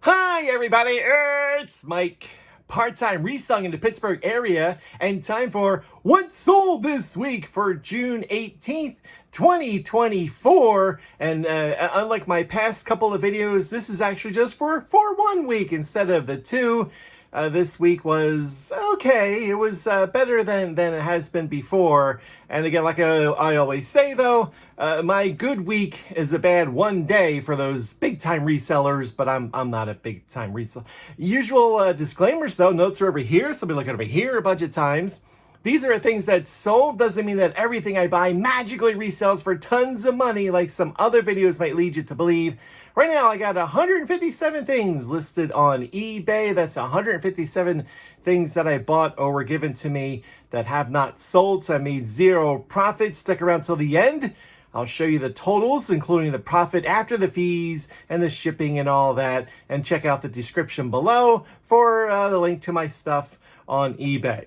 Hi, everybody. It's Mike, part-time reselling in the Pittsburgh area, and time for What Sold This Week for June 18th, 2024. And unlike my past couple of videos, this is actually just for 1 week instead of the two. This week was okay. It was better than it has been before. And again, like I always say, though, my good week is a bad 1 day for those big-time resellers, but I'm not a big-time reseller. Usual disclaimers, though. Notes are over here, so I'll be looking over here a bunch of times. These are things that sold. Doesn't mean that everything I buy magically resells for tons of money like some other videos might lead you to believe. Right now, I got 157 things listed on eBay. That's 157 things that I bought or were given to me that have not sold, so I made zero profit. Stick around till the end. I'll show you the totals, including the profit after the fees and the shipping and all that. And check out the description below for the link to my stuff on eBay.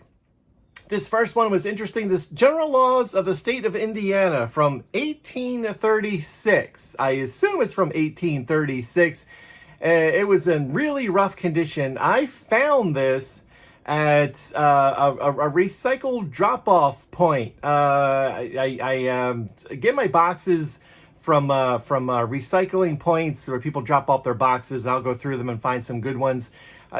This first one was interesting. This General Laws of the State of Indiana from 1836. I assume it's from 1836. It was in really rough condition. I found this at a recycled drop-off point. I get my boxes from recycling points where people drop off their boxes. I'll go through them and find some good ones.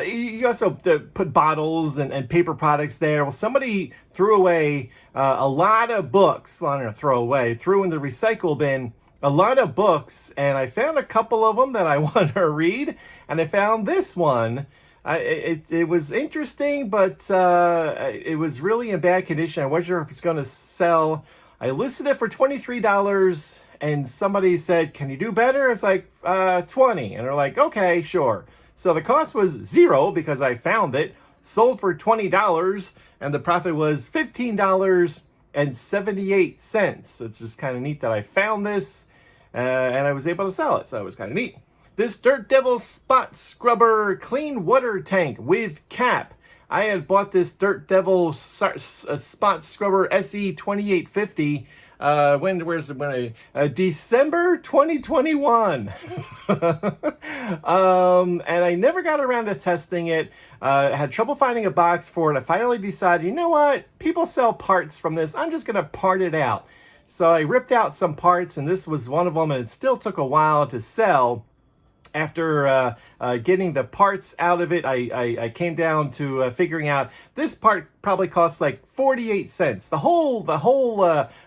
You also put bottles and paper products there. Well, somebody threw away a lot of books. Well, I don't know, threw in the recycle bin a lot of books, and I found a couple of them that I want to read, and I found this one. It was interesting, but it was really in bad condition. I wasn't sure if it's going to sell. I listed it for $23, and somebody said, "Can you do better?" It's like, 20. And they're like, "Okay, sure." So the cost was zero because I found it, sold for $20, and the profit was $15.78. It's just kind of neat that I found this, and I was able to sell it, so it was kind of neat. This Dirt Devil Spot Scrubber Clean Water Tank with cap. I had bought this Dirt Devil Spot Scrubber SE 2850. December 2021. And I never got around to testing it. Had trouble finding a box for it. I finally decided, you know what? People sell parts from this. I'm just going to part it out. So I ripped out some parts, and this was one of them, and it still took a while to sell. After getting the parts out of it, I came down to figuring out this part probably costs like 48 cents. The whole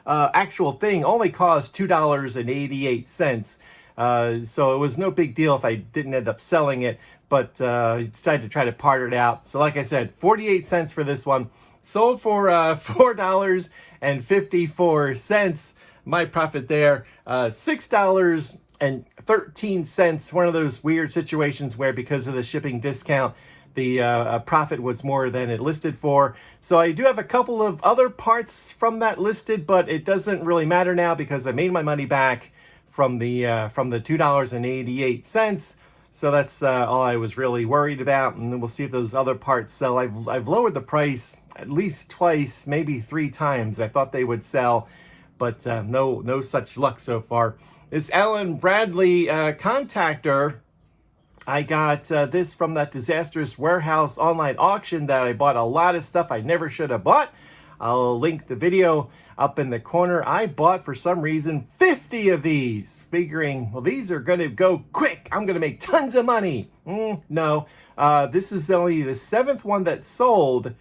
actual thing only cost $2.88. So it was no big deal if I didn't end up selling it, but I decided to try to part it out. So like I said, 48 cents for this one. Sold for $4.54. My profit there, $6.13. One of those weird situations where because of the shipping discount, the profit was more than it listed for. So I do have a couple of other parts from that listed, but it doesn't really matter now because I made my money back from the $2.88. So that's all I was really worried about, and then we'll see if those other parts sell. I've lowered the price at least twice, maybe 3 times. I thought they would sell, but no such luck so far. This Allen Bradley contactor, I got this from that disastrous warehouse online auction that I bought a lot of stuff I never should have bought. I'll link the video up in the corner. I bought, for some reason, 50 of these, figuring, well, these are going to go quick. I'm going to make tons of money. No, this is only the 7th one that sold,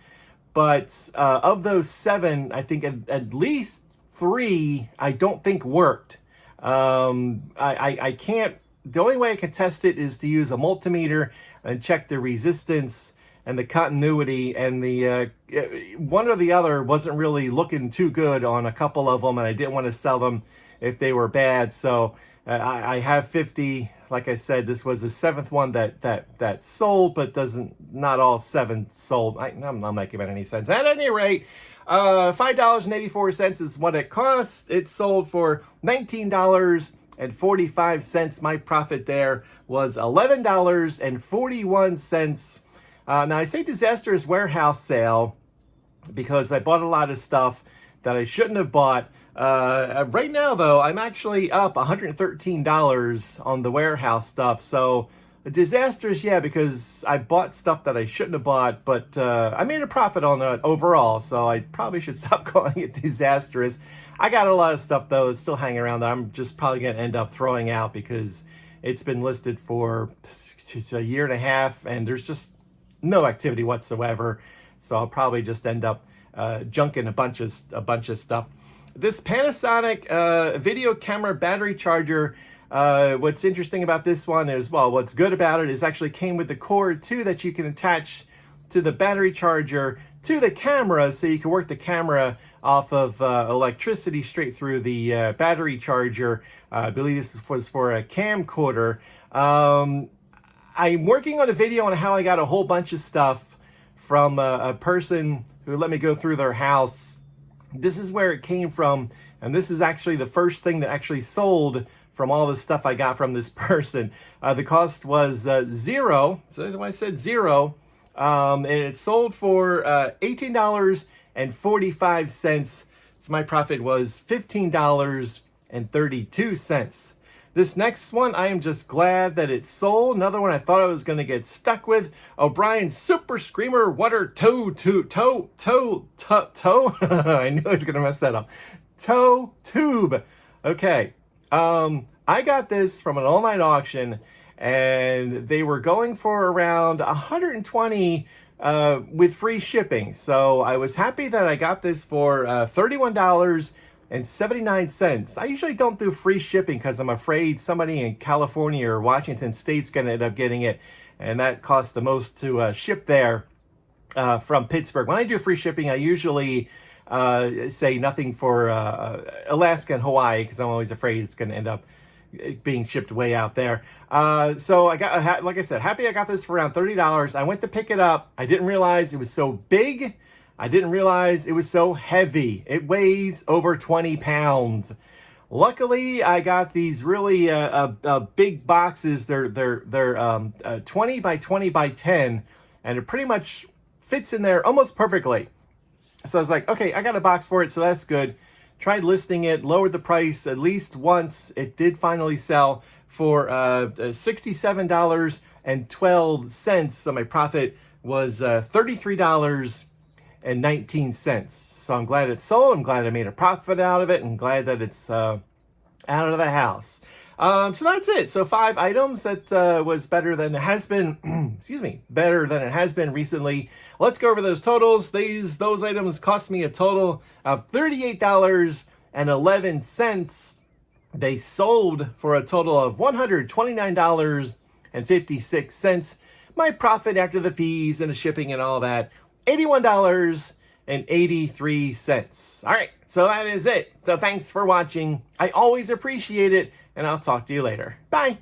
but of those 7, I think at least 3 I don't think worked. I can't, the only way I can test it is to use a multimeter and check the resistance and the continuity, and the one or the other wasn't really looking too good on a couple of them, and I didn't want to sell them if they were bad. So I have 50. Like I said, this was the 7th one that sold, but not all 7 sold. I'm not making any sense. At any rate, $5.84 is what it cost. It sold for $19.45. My profit there was $11.41. Now, I say disastrous warehouse sale because I bought a lot of stuff that I shouldn't have bought. Right now, though, I'm actually up $113 on the warehouse stuff. So Disastrous, yeah, because I bought stuff that I shouldn't have bought, but I made a profit on it overall, so I probably should stop calling it disastrous. I got a lot of stuff, though, that's still hanging around that I'm just probably going to end up throwing out because it's been listed for a year and a half, and there's just no activity whatsoever. So I'll probably just end up junking a bunch of stuff. This Panasonic video camera battery charger. What's interesting about this one is, well, what's good about it is actually came with the cord too that you can attach to the battery charger to the camera, so you can work the camera off of electricity straight through the battery charger. I believe this was for a camcorder. I'm working on a video on how I got a whole bunch of stuff from a person who let me go through their house. This is where it came from, and this is actually the first thing that actually sold from all the stuff I got from this person. The cost was $0, so that's why I said $0, and it sold for $18.45, so my profit was $15.32. This next one, I am just glad that it sold. Another one I thought I was going to get stuck with. O'Brien's Super Screamer Water Toe. I knew I was going to mess that up. Toe tube. Okay. I got this from an online auction, and they were going for around $120 with free shipping. So I was happy that I got this for $31.79. I usually don't do free shipping because I'm afraid somebody in California or Washington State's going to end up getting it, and that costs the most to ship there from Pittsburgh. When I do free shipping, I usually say nothing for Alaska and Hawaii because I'm always afraid it's going to end up being shipped way out there. So I got, like I said, happy I got this for around $30. I went to pick it up. I didn't realize it was so big. I didn't realize it was so heavy. It weighs over 20 pounds. Luckily, I got these really big boxes. They're 20 by 20 by 10, and it pretty much fits in there almost perfectly. So I was like, okay, I got a box for it, so that's good. Tried listing it, lowered the price at least once. It did finally sell for $67.12. So my profit was $33.19. So I'm glad it sold. I'm glad I made a profit out of it, and glad that it's out of the house. So that's it. So 5 items that was better than it has been. Excuse me, better than it has been recently. Let's go over those totals. Those items cost me a total of $38.11. They sold for a total of $129.56. My profit after the fees and the shipping and all that, $81.83. All right, so that is it. So thanks for watching. I always appreciate it, and I'll talk to you later. Bye.